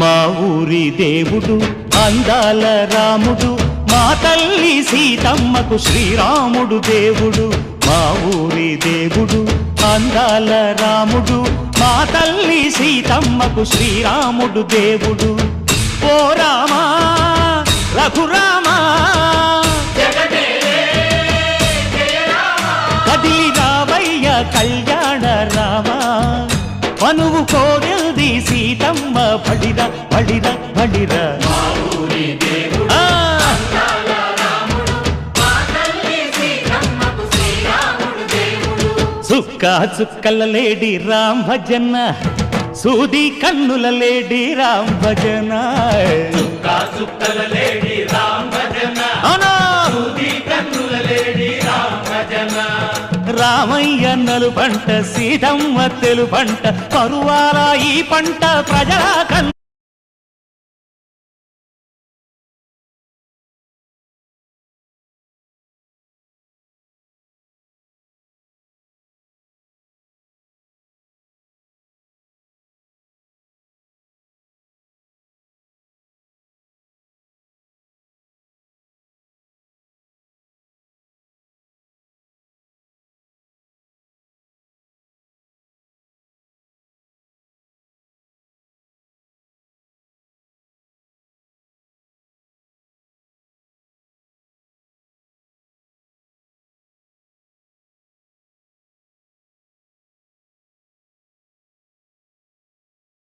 మా ఊరి దేవుడు అందాల రాముడు, మా తల్లి సీతమ్మకు శ్రీరాముడు దేవుడు. మా ఊరి దేవుడు అందాల రాముడు, మా తల్లి సీతమ్మకు శ్రీరాముడు దేవుడు. ఓ రామా రఘురామా కదిలి రావయ్య కళ్యాణ రామా, మనువు కోరింది సీతమ్మ బడిరా బడిరా బడిరా. చుక్క చుక్కల లేడి రామ్ భజన, సూది కన్నుల లేడి రామ్ భజన. చుక్కల లేడి రామ్ భజన, సూది కన్నుల లేడి రామ్ భజన. రామయ్య నలు పంట సీతమ్మ తెలు పంట, పరువాల ఈ పంట ప్రజల కన్ను